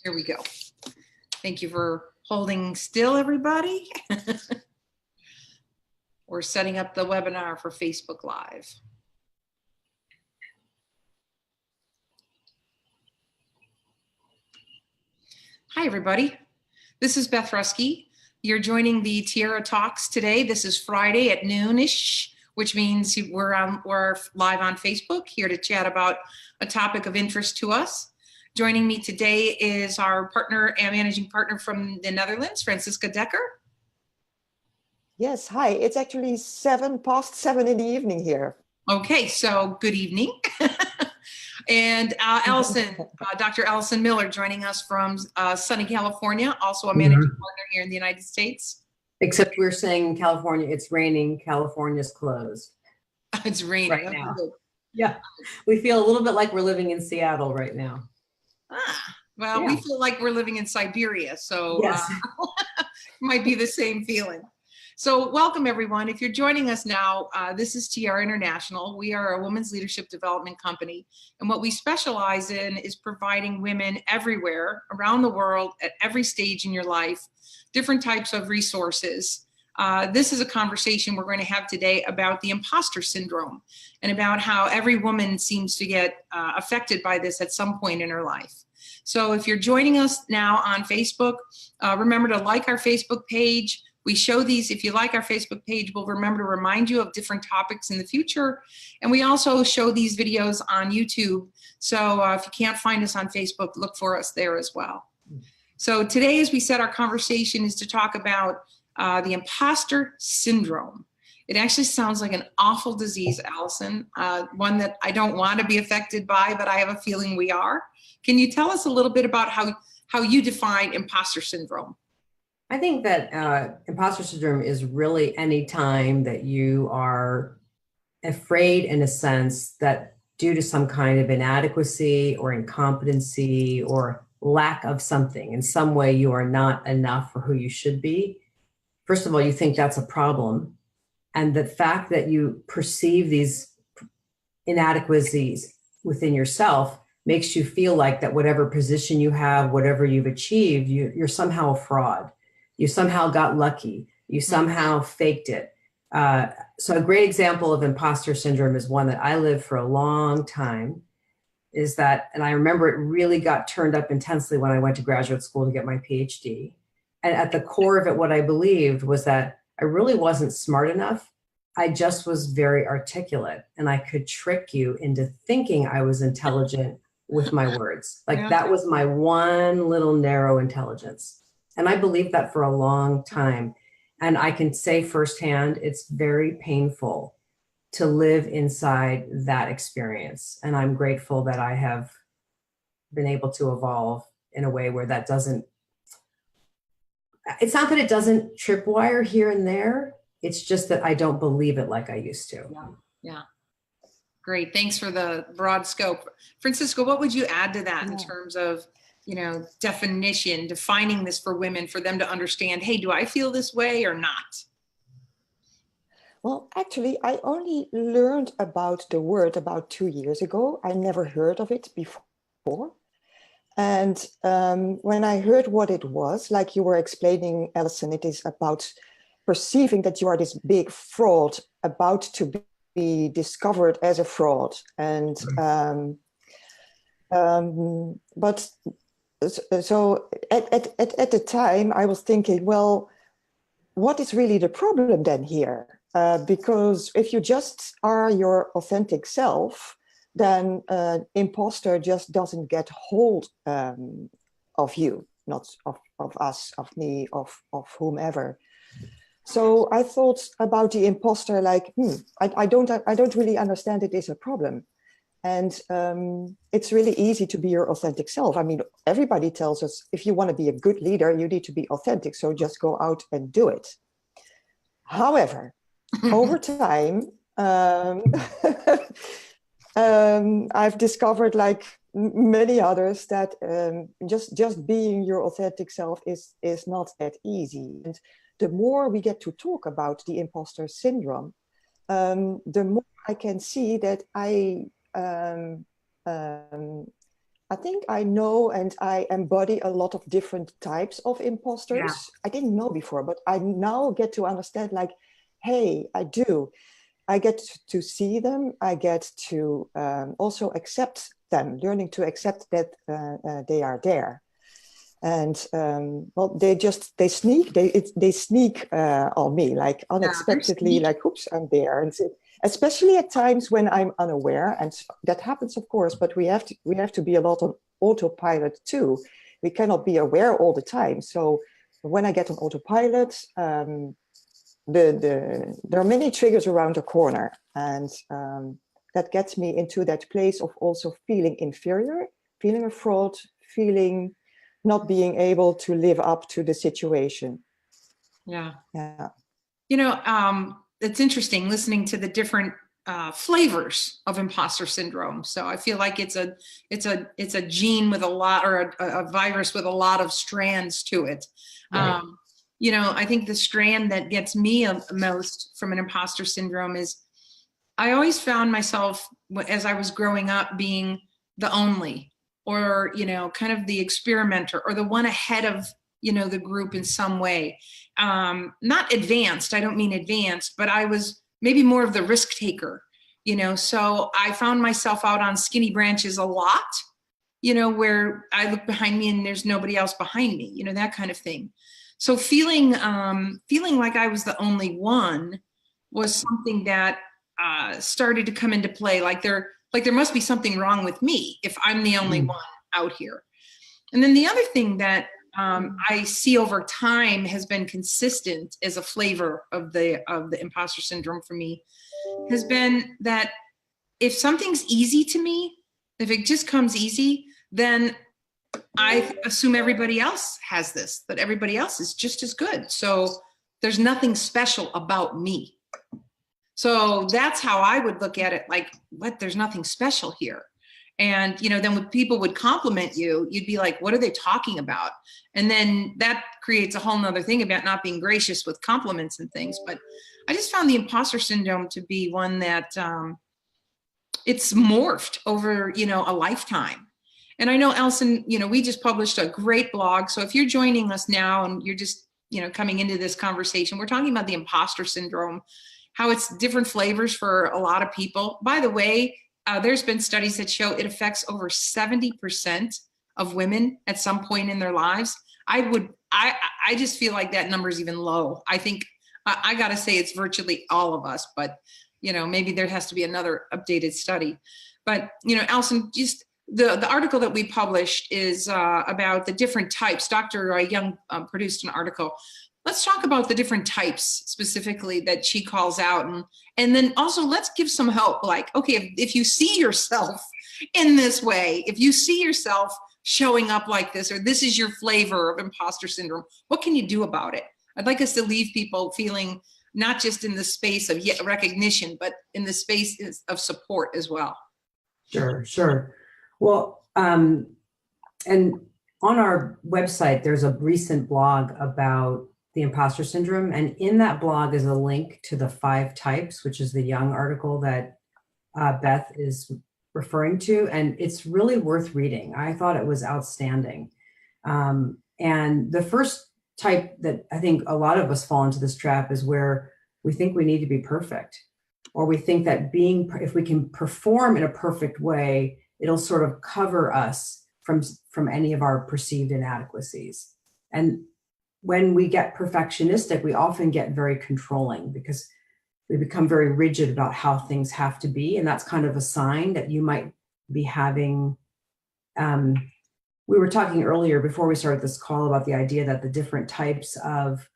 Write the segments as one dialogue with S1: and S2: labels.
S1: Here we go. Thank you for holding still, everybody. We're setting up the webinar for Facebook Live. Hi, everybody. This is Beth Ruske. You're joining the Tiara Talks today. This is Friday at noonish, which means we're live on Facebook, here to chat about a topic of interest to us. Joining me today is our partner and managing partner from the Netherlands, Franciska Dekker.
S2: Yes, hi. It's actually 7:07 in the evening here.
S1: Okay, so good evening. And Dr. Alison Miller joining us from sunny California, also a managing partner here in the United States.
S3: Except we're saying in California, it's raining, California's closed.
S1: It's raining
S3: right now. Yeah, we feel a little bit like we're living in Seattle right now.
S1: Well, yeah. We feel like we're living in Siberia, so
S3: yes.
S1: Might be the same feeling. So welcome, everyone. If you're joining us now, this is Tiara International. We are a women's leadership development company. And what we specialize in is providing women everywhere around the world at every stage in your life, different types of resources. This is a conversation we're going to have today about the imposter syndrome and about how every woman seems to get affected by this at some point in her life. So if you're joining us now on Facebook, remember to like our Facebook page. We show these, if you like our Facebook page, we'll remember to remind you of different topics in the future. And we also show these videos on YouTube. So if you can't find us on Facebook, look for us there as well. So today, as we said, our conversation is to talk about the imposter syndrome. It actually sounds like an awful disease, Alison, one that I don't want to be affected by, but I have a feeling we are. Can you tell us a little bit about how you define imposter syndrome?
S3: I think that imposter syndrome is really any time that you are afraid, in a sense, that due to some kind of inadequacy or incompetency or lack of something, in some way you are not enough for who you should be. First of all, you think that's a problem. And the fact that you perceive these inadequacies within yourself makes you feel like that whatever position you have, whatever you've achieved, you're somehow a fraud. You somehow got lucky. You somehow faked it. So a great example of imposter syndrome is one that I lived for a long time, is that, and I remember it really got turned up intensely when I went to graduate school to get my PhD. And at the core of it, what I believed was that I really wasn't smart enough. I just was very articulate, and I could trick you into thinking I was intelligent with my words. Like that was my one little narrow intelligence. And I believed that for a long time. And I can say firsthand, it's very painful to live inside that experience. And I'm grateful that I have been able to evolve in a way where that doesn't, it's not that it doesn't tripwire here and there. It's just that I don't believe it like I used to.
S1: Yeah. Great. Thanks for the broad scope. Franciska, what would you add to that in terms of, defining this for women, for them to understand, hey, do I feel this way or not?
S2: Well, actually, I only learned about the word about 2 years ago. I never heard of it before. And when I heard what it was, like you were explaining, Alison, it is about perceiving that you are this big fraud about to be discovered as a fraud. And but so at the time I was thinking, well, what is really the problem then here? Because if you just are your authentic self, then imposter just doesn't get hold of you, not of us, of me, of whomever. So I thought about the imposter like, I don't really understand it is a problem. And it's really easy to be your authentic self. I mean, everybody tells us if you want to be a good leader, you need to be authentic. So just go out and do it. However, over time, I've discovered, like many others, that just being your authentic self is not that easy. And the more we get to talk about the imposter syndrome, the more I can see that I I think I know and I embody a lot of different types of imposters.
S1: Yeah.
S2: I didn't know before, but I now get to understand, like, hey, I do. I get to see them. I get to also accept them, learning to accept that they are there. And well, they sneak on me, like unexpectedly,
S1: sneaky.
S2: like, oops, I'm there. And especially at times when I'm unaware, and that happens, of course, but we have to be a lot on autopilot too. We cannot be aware all the time. So when I get on autopilot, there are many triggers around the corner, and that gets me into that place of also feeling inferior, feeling a fraud, feeling not being able to live up to the situation.
S1: Yeah.
S2: Yeah.
S1: You know, it's interesting listening to the different flavors of imposter syndrome. So I feel like it's a gene with a lot, or a virus with a lot of strands to it.
S3: Right.
S1: You know, I think the strand that gets me most from an imposter syndrome is I always found myself, as I was growing up, being the only, or, you know, kind of the experimenter, or the one ahead of, you know, the group in some way. Not advanced, I don't mean advanced, but I was maybe more of the risk taker, you know, so I found myself out on skinny branches a lot, you know, where I look behind me and there's nobody else behind me, you know, that kind of thing. So feeling like I was the only one was something that started to come into play. Like there must be something wrong with me if I'm the only one out here. And then the other thing that I see over time has been consistent as a flavor of the imposter syndrome for me has been that if something's easy to me, if it just comes easy, then I assume everybody else has this, that everybody else is just as good. So there's nothing special about me. So that's how I would look at it, like, what, there's nothing special here. And, you know, then when people would compliment you, you'd be like, what are they talking about? And then that creates a whole nother thing about not being gracious with compliments and things. But I just found the imposter syndrome to be one that it's morphed over, you know, a lifetime. And I know, Alison, you know, we just published a great blog. So if you're joining us now and you're just, you know, coming into this conversation, we're talking about the imposter syndrome, how it's different flavors for a lot of people. By the way, there's been studies that show it affects over 70% of women at some point in their lives. I just feel like that number is even low. I think I got to say it's virtually all of us, but, you know, maybe there has to be another updated study. But, you know, Alison, just the article that we published is about the different types. Dr. Young produced an article. Let's talk about the different types specifically that she calls out. And then also let's give some help. Like, okay, if you see yourself in this way, if you see yourself showing up like this, or this is your flavor of imposter syndrome, what can you do about it? I'd like us to leave people feeling not just in the space of recognition, but in the space of support as well.
S3: Sure. Well, and on our website, there's a recent blog about the imposter syndrome. And in that blog is a link to the 5 types, which is the Young article that Beth is referring to. And it's really worth reading. I thought it was outstanding. And the first type that I think a lot of us fall into this trap is where we think we need to be perfect, or we think that if we can perform in a perfect way, it'll sort of cover us from any of our perceived inadequacies. And when we get perfectionistic, we often get very controlling because we become very rigid about how things have to be. And that's kind of a sign that you might be having, we were talking earlier before we started this call about the idea that the different types of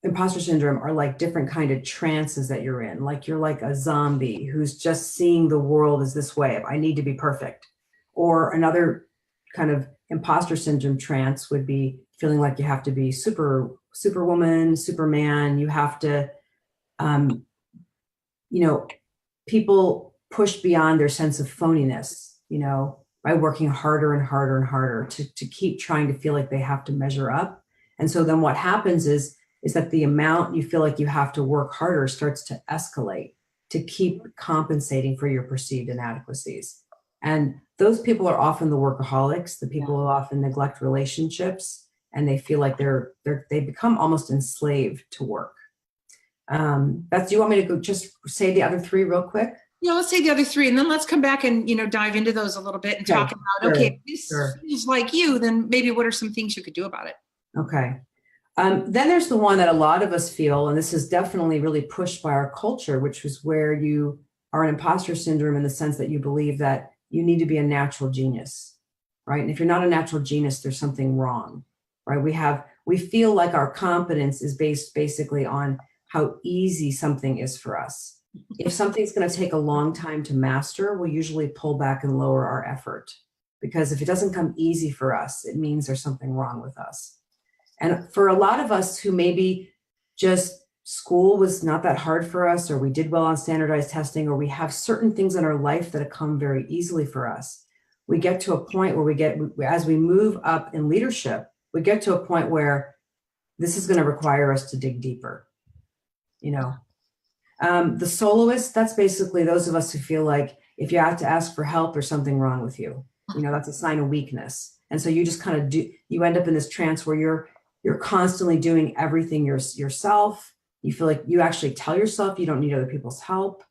S3: imposter syndrome are like different kind of trances that you're in. Like you're like a zombie who's just seeing the world as this way. I need to be perfect. Or another kind of imposter syndrome trance would be feeling like you have to be superwoman, Superman. You have to, you know, people push beyond their sense of phoniness, you know, by working harder and harder and harder to keep trying to feel like they have to measure up. And so then what happens is that the amount you feel like you have to work harder starts to escalate to keep compensating for your perceived inadequacies. And those people are often the workaholics, the people who often neglect relationships, and they feel like they become almost enslaved to work. Beth, do you want me to go just say the other three real quick?
S1: Yeah, let's say the other three, and then let's come back and, dive into those a little bit and talk about, okay, if this feels like you, then maybe what are some things you could do about it?
S3: Okay. Then there's the one that a lot of us feel, and this is definitely really pushed by our culture, which is where you are an imposter syndrome in the sense that you believe that you need to be a natural genius, right? And if you're not a natural genius, there's something wrong, right? We feel like our competence is based basically on how easy something is for us. If something's going to take a long time to master, we'll usually pull back and lower our effort, because if it doesn't come easy for us, it means there's something wrong with us. And for a lot of us who maybe just school was not that hard for us, or we did well on standardized testing, or we have certain things in our life that have come very easily for us, we get to a point where as we move up in leadership, we get to a point where this is going to require us to dig deeper. The soloist, that's basically those of us who feel like if you have to ask for help, there's something wrong with you. That's a sign of weakness. And so you just kind of you end up in this trance where you're constantly doing everything yourself. You feel like you actually tell yourself you don't need other people's help.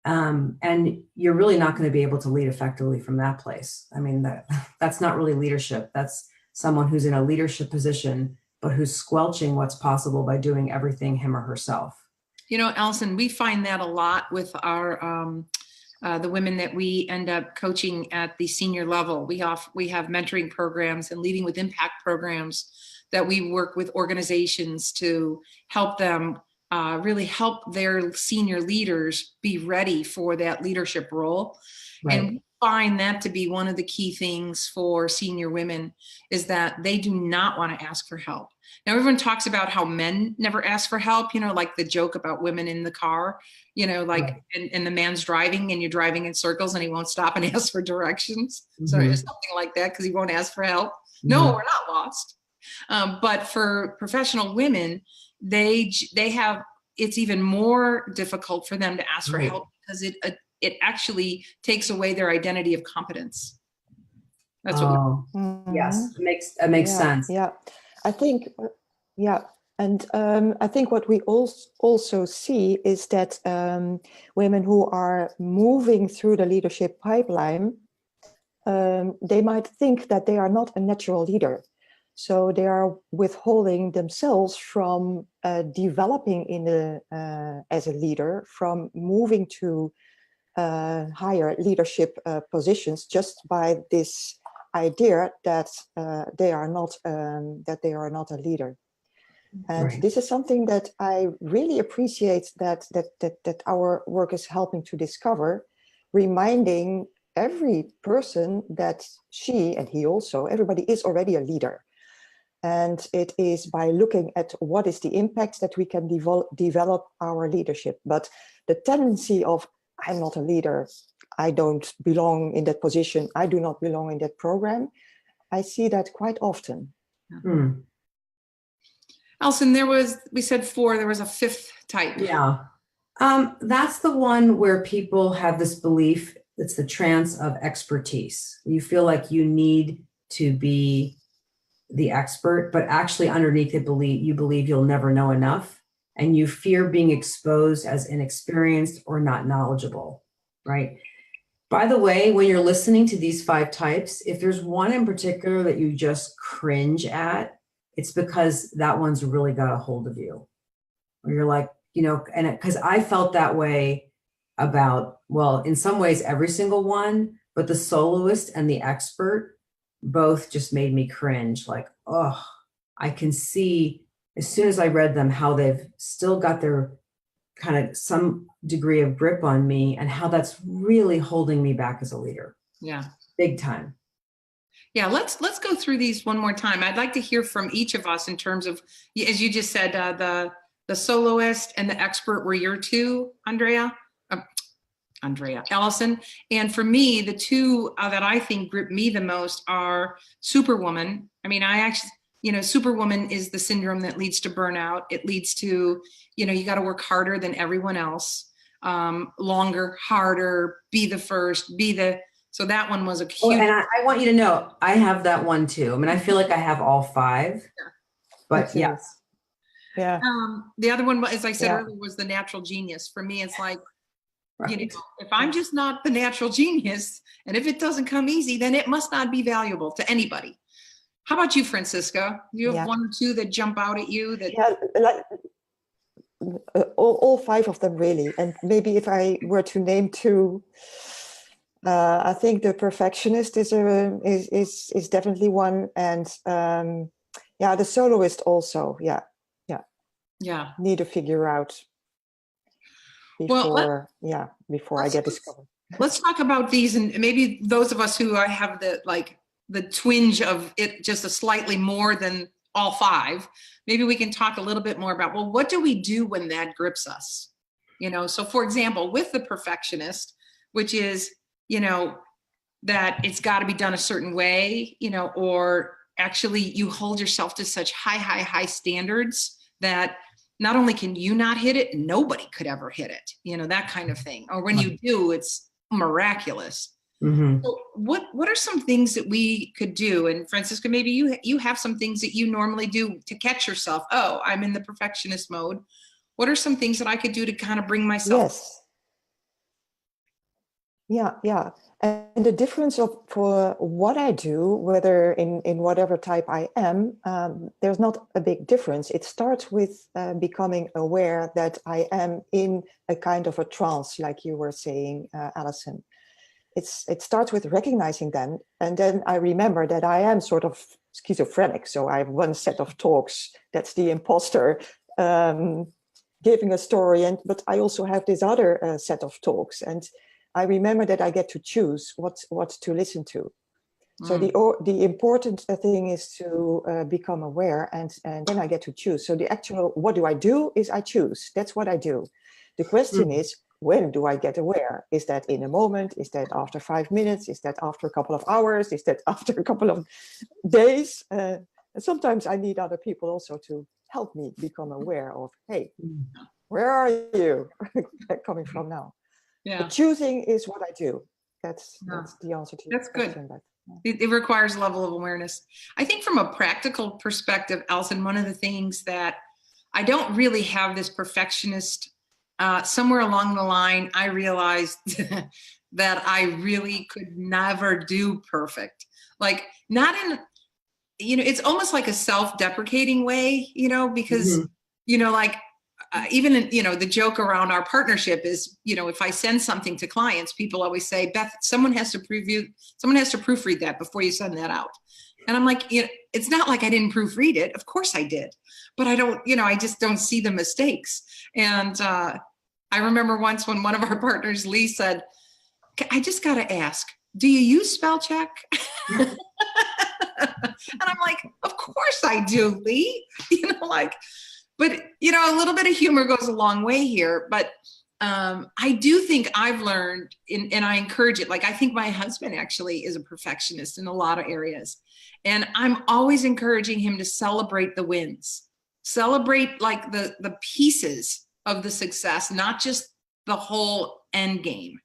S3: And you're really not going to be able to lead effectively from that place. I mean, that's not really leadership. That's someone who's in a leadership position, but who's squelching what's possible by doing everything him or herself.
S1: Alison, we find that a lot with our the women that we end up coaching at the senior level. We have mentoring programs and leading with impact programs that we work with organizations to help them really help their senior leaders be ready for that leadership role. Right. And we find that to be one of the key things for senior women is that they do not want to ask for help. Now, everyone talks about how men never ask for help, like the joke about women in the car, right. and the man's driving and you're driving in circles and he won't stop and ask for directions. Mm-hmm. So it's something like that because he won't ask for help. Mm-hmm. No, we're not lost. But for professional women, it's even more difficult for them to ask for help because it actually takes away their identity of competence. That's what
S3: yes, it makes sense.
S2: Yeah. I think, and I think what we also see is that women who are moving through the leadership pipeline, they might think that they are not a natural leader. So they are withholding themselves from developing as a leader, from moving to higher leadership positions just by this idea that they are not a leader. And right. This is something that I really appreciate that our work is helping to discover, reminding every person that she and he also, everybody is already a leader. And it is by looking at what is the impact that we can develop our leadership. But the tendency of, I'm not a leader, I don't belong in that position, I do not belong in that program, I see that quite often.
S3: Hmm.
S1: Alison, we said 4, there was a 5th type.
S3: Yeah. That's the one where people have this belief, it's the trance of expertise. You feel like you need to be the expert, but actually underneath it, you believe you'll never know enough, and you fear being exposed as inexperienced or not knowledgeable, right? By the way, when you're listening to these 5 types, if there's one in particular that you just cringe at, it's because that one's really got a hold of you. Or you're like, and because I felt that way about, well, in some ways, every single one, but the soloist and the expert both just made me cringe. Like, oh, I can see as soon as I read them how they've still got their kind of some degree of grip on me and how that's really holding me back as a leader.
S1: Yeah.
S3: Big time.
S1: Yeah, let's go through these one more time. I'd like to hear from each of us in terms of, as you just said, the soloist and the expert were your 2, Alison. And for me, the 2 that I think grip me the most are Superwoman. I mean, I actually, Superwoman is the syndrome that leads to burnout. It leads to, you got to work harder than everyone else, longer, harder, be the first, be the So that one was a
S3: Oh,
S1: huge.
S3: and I want you to know, I have that one too. I mean, I feel like I have all five, but
S2: too.
S3: yes.
S2: Yeah.
S1: The other one, as I said
S2: Yeah.
S1: earlier, was the natural genius. For me, it's like,
S3: Right.
S1: you know, if I'm just not the natural genius, and if it doesn't come easy, then it must not be valuable to anybody. How about you, Franciska? You have
S2: Yeah.
S1: one or two that jump out at you that.
S2: Yeah, like all five of them really. And maybe if I were to name two, I think the perfectionist is definitely one, and yeah, the soloist also. Yeah, need to figure out before I get discovered.
S1: Let's talk about these, and maybe those of us who have the twinge of it just a slightly more than all five. Maybe we can talk a little bit more about, well, what do we do when that grips us? You know, so for example, with the perfectionist, which is, you know, that it's got to be done a certain way, you know, or actually you hold yourself to such high standards that not only can you not hit it, nobody could ever hit it, you know, that kind of thing. Or when you do, it's miraculous.
S3: Mm-hmm.
S1: So what are some things that we could do? And Franciska, maybe you have some things that you normally do to catch yourself. Oh, I'm in the perfectionist mode. What are some things that I could do to kind of bring myself?
S2: Yes. Yeah. And the difference for what I do, whether in whatever type I am, there's not a big difference. It starts with becoming aware that I am in a kind of a trance, like you were saying, Alison. It starts with recognizing them, and then I remember that I am sort of schizophrenic. So I have one set of talks, that's the imposter, giving a story, but I also have this other set of talks, and I remember that I get to choose what to listen to. So the important thing is to become aware, and then I get to choose. So the actual what do I do is I choose. That's what I do. The question is, when do I get aware? Is that in a moment? Is that after 5 minutes? Is that after a couple of hours? Is that after a couple of days? And sometimes I need other people also to help me become aware of, hey, where are you coming from now?
S1: Yeah.
S2: But choosing is what I do. That's the answer to your question.
S1: Good. It requires a level of awareness. I think from a practical perspective, Alison, one of the things that I don't really have this perfectionist, somewhere along the line, I realized that I really could never do perfect. Like not in, you know, it's almost like a self-deprecating way, you know, because, you know, like even, you know, the joke around our partnership is, you know, if I send something to clients, people always say, Beth, someone has to proofread that before you send that out. And I'm like, you know, it's not like I didn't proofread it. Of course I did, but I don't, you know, I just don't see the mistakes. And I remember once when one of our partners, Lee, said, I just got to ask, do you use spell check? And I'm like, of course I do, Lee. You know, like, but, you know, a little bit of humor goes a long way here. But I do think I've learned, and I encourage it. Like, I think my husband actually is a perfectionist in a lot of areas. And I'm always encouraging him to celebrate the wins, celebrate like the pieces of the success, not just the whole end game.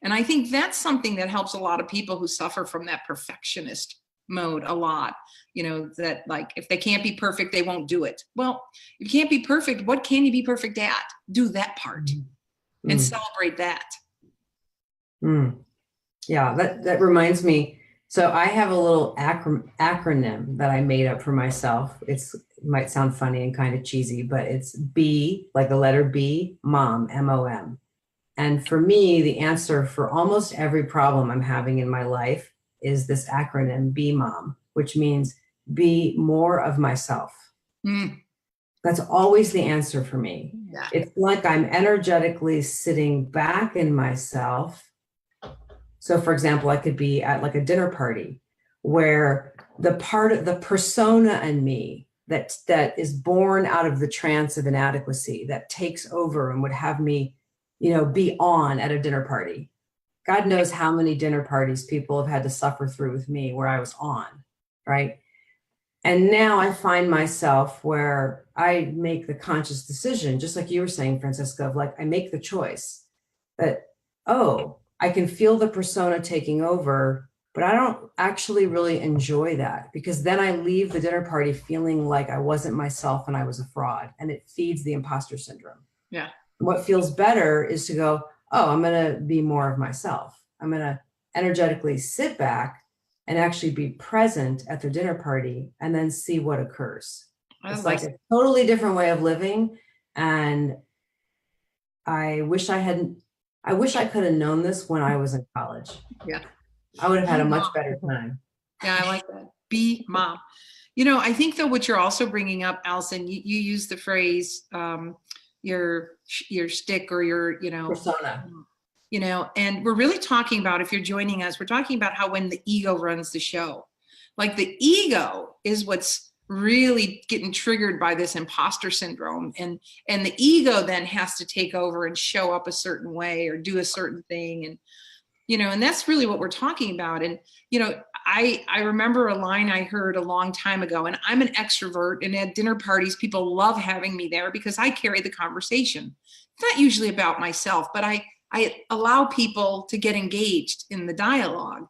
S1: And I think that's something that helps a lot of people who suffer from that perfectionist mode a lot. You know, that like, if they can't be perfect, they won't do it. Well, if you can't be perfect, what can you be perfect at? Do that part and celebrate that.
S3: Yeah, that reminds me. So I have a little acronym that I made up for myself. It might sound funny and kind of cheesy, but it's B, like the letter B, mom, M-O-M. And for me, the answer for almost every problem I'm having in my life is this acronym B mom, which means be more of myself. That's always the answer for me. Yeah. It's like I'm energetically sitting back in myself. So for example, I could be at like a dinner party where the part of the persona in me that is born out of the trance of inadequacy that takes over and would have me, you know, be on at a dinner party. God knows how many dinner parties people have had to suffer through with me where I was on, right? And now I find myself where I make the conscious decision, just like you were saying, Franciska, of like, I make the choice that, oh, I can feel the persona taking over, but I don't actually really enjoy that, because then I leave the dinner party feeling like I wasn't myself and I was a fraud, and it feeds the imposter syndrome.
S1: Yeah.
S3: What feels better is to go, oh, I'm going to be more of myself. I'm going to energetically sit back and actually be present at the dinner party and then see what occurs. It's like a totally different way of living. And I wish I could have known this when I was in college.
S1: Yeah.
S3: I would have had a much better time.
S1: Yeah, I like that. Be mom. You know, I think though what you're also bringing up, Alison, you use the phrase your stick or your,
S3: Persona.
S1: And we're really talking about, if you're joining us, we're talking about how when the ego runs the show, like the ego is what's really getting triggered by this imposter syndrome, and the ego then has to take over and show up a certain way or do a certain thing, and and that's really what we're talking about. And I remember a line I heard a long time ago, and I'm an extrovert, and at dinner parties people love having me there because I carry the conversation. It's not usually about myself, but I allow people to get engaged in the dialogue.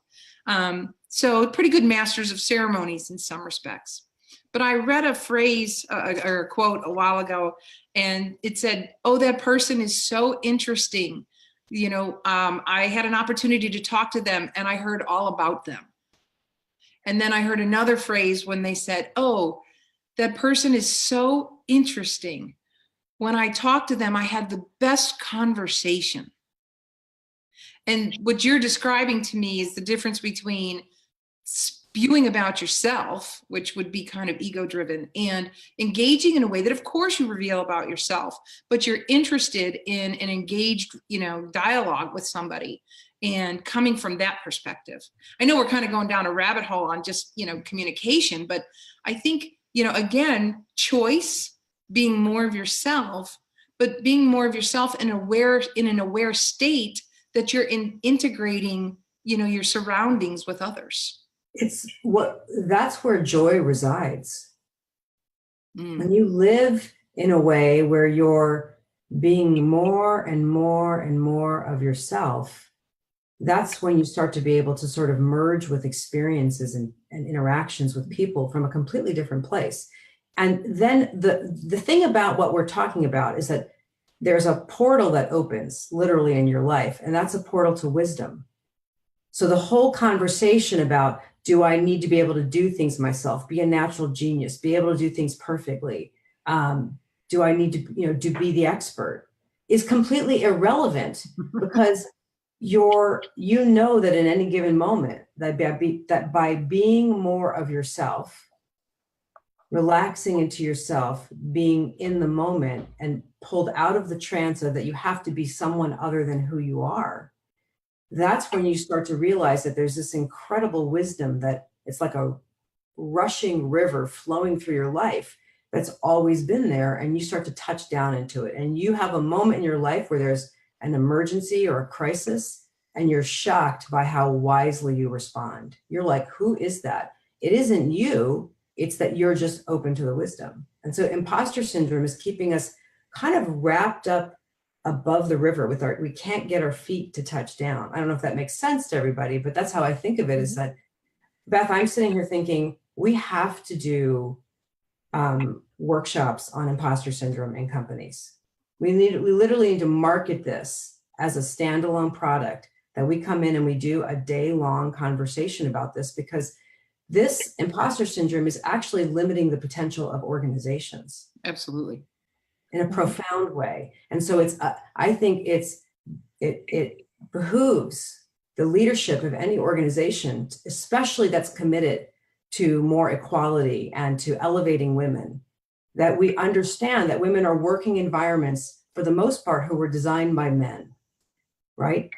S1: So pretty good masters of ceremonies in some respects. But I read a phrase or a quote a while ago, and it said, "Oh, that person is so interesting. I had an opportunity to talk to them and I heard all about them." And then I heard another phrase when they said, "Oh, that person is so interesting. When I talked to them, I had the best conversation." And what you're describing to me is the difference between spewing about yourself, which would be kind of ego driven, and engaging in a way that of course you reveal about yourself, but you're interested in an engaged, dialogue with somebody and coming from that perspective. I know we're kind of going down a rabbit hole on just, communication, but I think, again, choice, being more of yourself, but being more of yourself in an aware state that you're integrating, your surroundings with others.
S3: That's where joy resides. When you live in a way where you're being more and more and more of yourself, that's when you start to be able to sort of merge with experiences and interactions with people from a completely different place. And then the thing about what we're talking about is that there's a portal that opens literally in your life, and that's a portal to wisdom. So the whole conversation about, do I need to be able to do things myself, be a natural genius, be able to do things perfectly? Do I need to, be the expert, is completely irrelevant, because that in any given moment, that by being more of yourself, relaxing into yourself, being in the moment and pulled out of the trance of that you have to be someone other than who you are, that's when you start to realize that there's this incredible wisdom that it's like a rushing river flowing through your life that's always been there, and you start to touch down into it. And you have a moment in your life where there's an emergency or a crisis, and you're shocked by how wisely you respond. You're like, who is that? It isn't you. It's that you're just open to the wisdom. And so imposter syndrome is keeping us kind of wrapped up above the river we can't get our feet to touch down. I don't know if that makes sense to everybody, but that's how I think of it, is that, Beth, I'm sitting here thinking we have to do workshops on imposter syndrome in companies. We literally need to market this as a standalone product, that we come in and we do a day-long conversation about this, because this imposter syndrome is actually limiting the potential of organizations.
S1: Absolutely.
S3: In a profound way. And so I think it behooves the leadership of any organization, especially that's committed to more equality and to elevating women, that we understand that women are working environments, for the most part, who were designed by men, right?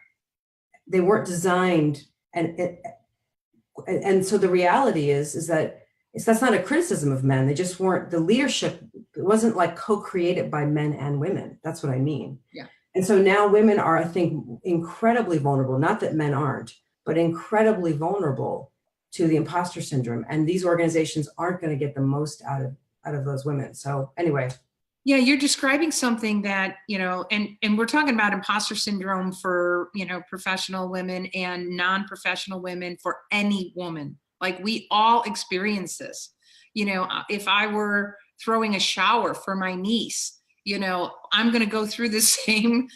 S3: They weren't designed, and so the reality is that that's not a criticism of men. They just weren't, the leadership, it wasn't like co-created by men and women. That's what I mean.
S1: Yeah.
S3: And so now women are, I think, incredibly vulnerable, not that men aren't, but incredibly vulnerable to the imposter syndrome. And these organizations aren't going to get the most out of those women. So anyway,
S1: Yeah, you're describing something that, and we're talking about imposter syndrome for, professional women and non-professional women, for any woman. Like, we all experience this. If I were throwing a shower for my niece, I'm going to go through the same,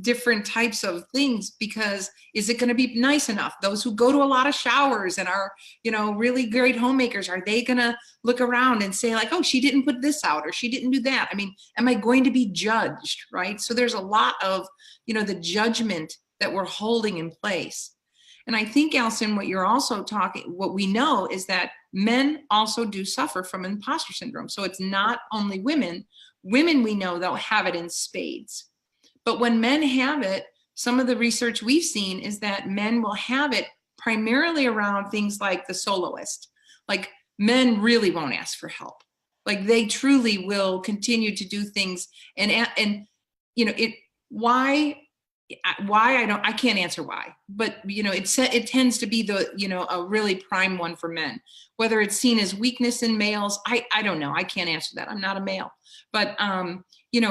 S1: different types of things, because is it going to be nice enough? Those who go to a lot of showers and are, really great homemakers, are they going to look around and say like, oh, she didn't put this out, or she didn't do that? I mean, am I going to be judged, right? So there's a lot of, the judgment that we're holding in place. And I think, Alison, what we know is that men also do suffer from imposter syndrome. So it's not only women. Women, we know, they'll have it in spades. But when men have it, some of the research we've seen is that men will have it primarily around things like the soloist. Like, men really won't ask for help. Like, they truly will continue to do things. I can't answer why, but it tends to be a really prime one for men. Whether it's seen as weakness in males, I don't know. I can't answer that. I'm not a male. But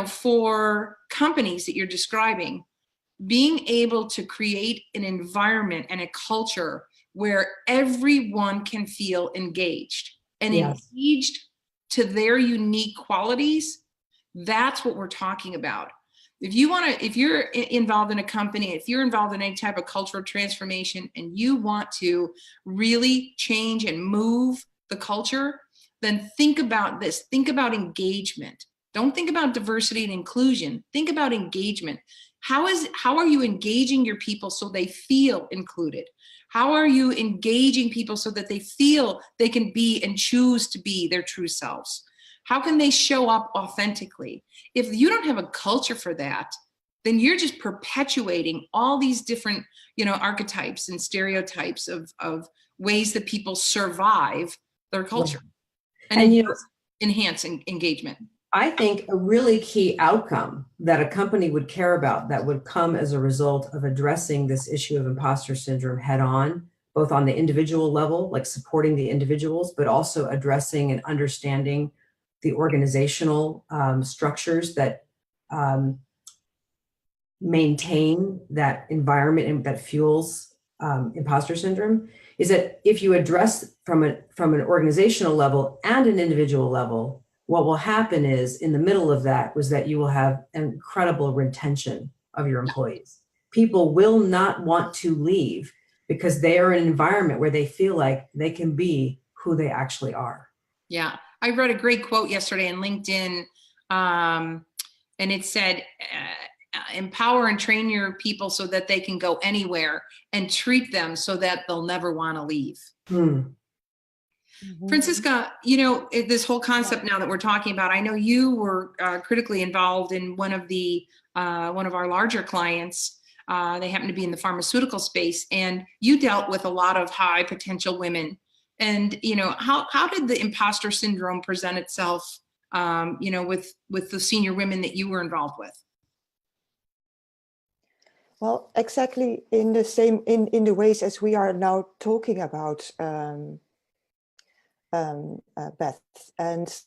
S1: for companies that you're describing, being able to create an environment and a culture where everyone can feel engaged and
S3: Yes.
S1: engaged to their unique qualities, that's what we're talking about. If you're involved in a company, if you're involved in any type of cultural transformation and you want to really change and move the culture, then think about this. Think about engagement. Don't think about diversity and inclusion. Think about engagement. How are you engaging your people so they feel included? How are you engaging people so that they feel they can be and choose to be their true selves? How can they show up authentically? If you don't have a culture for that, then you're just perpetuating all these different, archetypes and stereotypes of ways that people survive their culture.
S3: And
S1: enhance engagement.
S3: I think a really key outcome that a company would care about, that would come as a result of addressing this issue of imposter syndrome head on, both on the individual level, like supporting the individuals, but also addressing and understanding the organizational structures that maintain that environment and that fuels imposter syndrome, is that if you address from an organizational level and an individual level, what will happen is, in the middle of that, was that you will have an incredible retention of your employees. People will not want to leave because they are in an environment where they feel like they can be who they actually are.
S1: Yeah. I read a great quote yesterday on LinkedIn, and it said, empower and train your people so that they can go anywhere, and treat them so that they'll never want to leave. Franciska, this whole concept now that we're talking about, I know you were critically involved in one of our larger clients. They happen to be in the pharmaceutical space, and you dealt with a lot of high potential women. And, how did the imposter syndrome present itself, with the senior women that you were involved with?
S2: Well, exactly in the same, in the ways as we are now talking about, Beth. And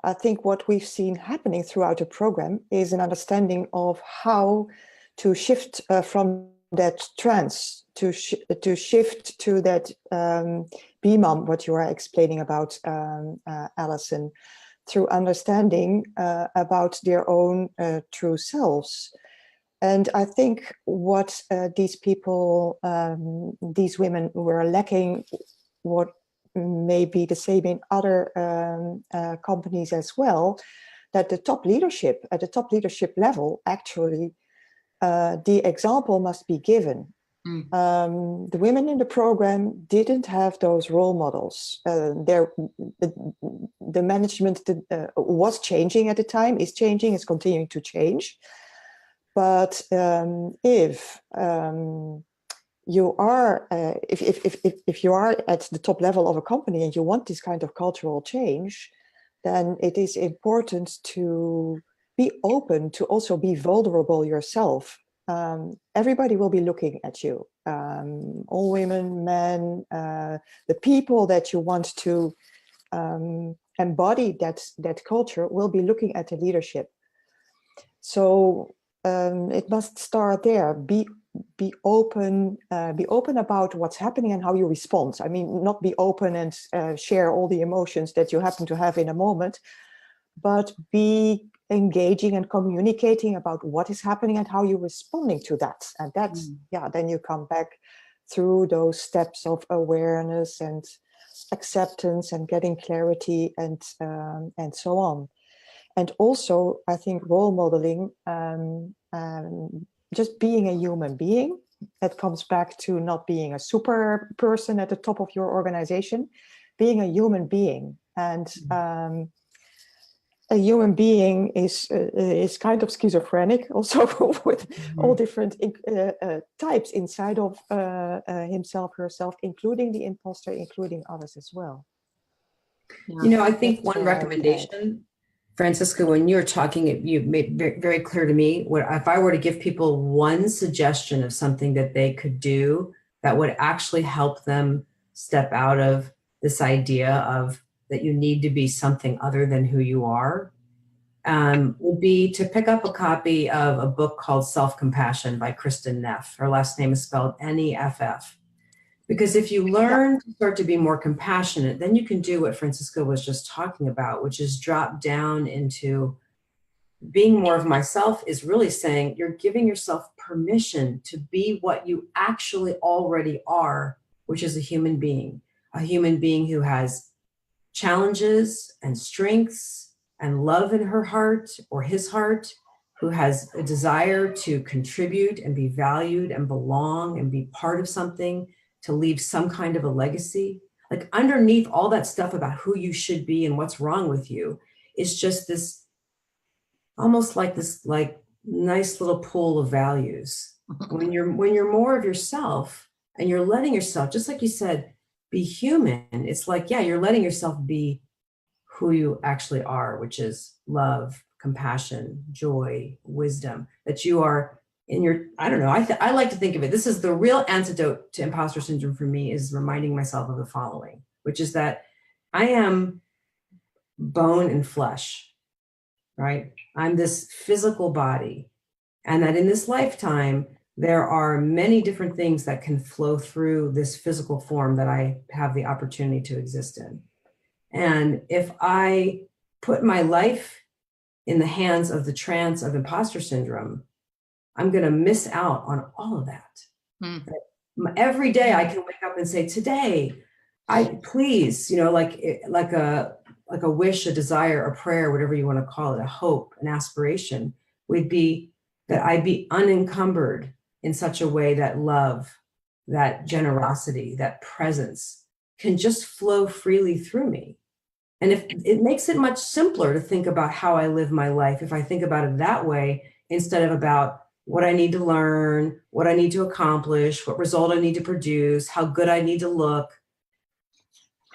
S2: I think what we've seen happening throughout the program is an understanding of how to shift from that trance to shift to that BMOM, what you are explaining about, Alison, through understanding about their own true selves. And I think what these people, these women were lacking, what may be the same in other companies as well, that at the top leadership level, actually, the example must be given. The women in the program didn't have those role models. The management was changing at the time, is changing, is continuing to change. But if you are, if you are at the top level of a company and you want this kind of cultural change, then it is important to be open, to also be vulnerable yourself. Everybody will be looking at you, all women, men, the people that you want to embody that culture will be looking at the leadership. So it must start there. Be open about what's happening and how you respond. I mean, not be open and share all the emotions that you happen to have in a moment, but be engaging and communicating about what is happening and how you're responding to that. And that's, then you come back through those steps of awareness and acceptance and getting clarity and so on. And also, I think role modeling, just being a human being, that comes back to not being a super person at the top of your organization, being a human being. And a human being is kind of schizophrenic, also with all different types inside of himself, herself, including the imposter, including others as well.
S3: Yeah. I think one recommendation, Franciska, when you're talking, you made very clear to me, if I were to give people one suggestion of something that they could do that would actually help them step out of this idea of that you need to be something other than who you are, would be to pick up a copy of a book called Self-Compassion by Kristen Neff. Her last name is spelled Neff. Because if you learn to start to be more compassionate, then you can do what Franciska was just talking about, which is drop down into being more of myself, is really saying you're giving yourself permission to be what you actually already are, which is a human being who has challenges and strengths and love in her heart or his heart, who has a desire to contribute and be valued and belong and be part of something, to leave some kind of a legacy. Like underneath all that stuff about who you should be and what's wrong with you is just this, almost like this like nice little pool of values. When you're more of yourself and you're letting yourself, just like you said, be human, it's like, you're letting yourself be who you actually are, which is love, compassion, joy, wisdom, that you are in your, I don't know, I like to think of it, this is the real antidote to imposter syndrome for me, is reminding myself of the following, which is that I am bone and flesh, right? I'm this physical body, and that in this lifetime, there are many different things that can flow through this physical form that I have the opportunity to exist in. And if I put my life in the hands of the trance of imposter syndrome, I'm going to miss out on all of that. Every day I can wake up and say, today, I please, like a wish, a desire, a prayer, whatever you want to call it, a hope, an aspiration would be that I be unencumbered in such a way that love, that generosity, that presence can just flow freely through me. And if it makes it much simpler to think about how I live my life, if I think about it that way, instead of about what I need to learn, what I need to accomplish, what result I need to produce, how good I need to look.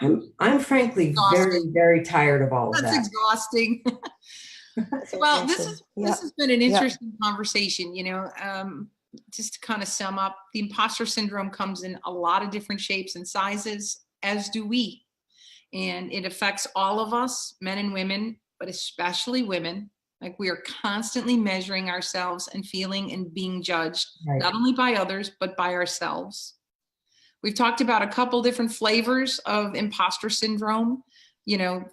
S3: I'm frankly very, very tired of all of that.
S1: That's exhausting. Well, this has been an interesting conversation, just to kind of sum up, the imposter syndrome comes in a lot of different shapes and sizes, as do we. And it affects all of us, men and women, but especially women. Like, we are constantly measuring ourselves and feeling and being judged, not only by others, but by ourselves. We've talked about a couple different flavors of imposter syndrome.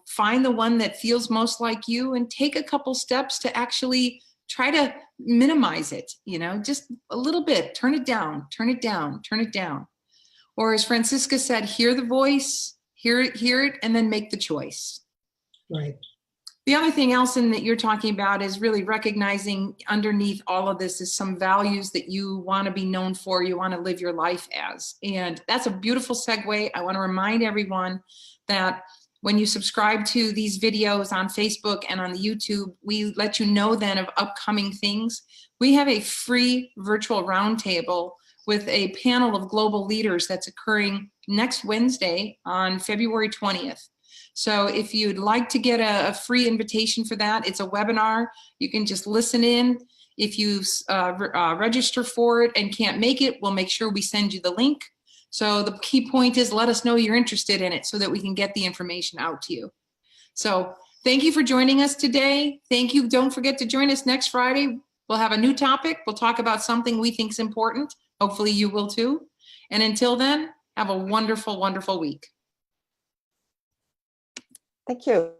S1: Find the one that feels most like you and take a couple steps to actually try to minimize it, just a little bit, turn it down, turn it down, turn it down. Or as Franciska said, hear the voice, hear it, and then make the choice.
S3: Right.
S1: The other thing, Alison, that you're talking about is really recognizing underneath all of this is some values that you want to be known for, you want to live your life as. And that's a beautiful segue. I want to remind everyone that when you subscribe to these videos on Facebook and on the YouTube, we let you know then of upcoming things. We have a free virtual roundtable with a panel of global leaders that's occurring next Wednesday on February 20th. So if you'd like to get a free invitation for that, it's a webinar. You can just listen in. If you register for it and can't make it, we'll make sure we send you the link. So the key point is let us know you're interested in it so that we can get the information out to you. So thank you for joining us today. Thank you. Don't forget to join us next Friday. We'll have a new topic. We'll talk about something we think is important. Hopefully you will too. And until then, have a wonderful, wonderful week.
S2: Thank you.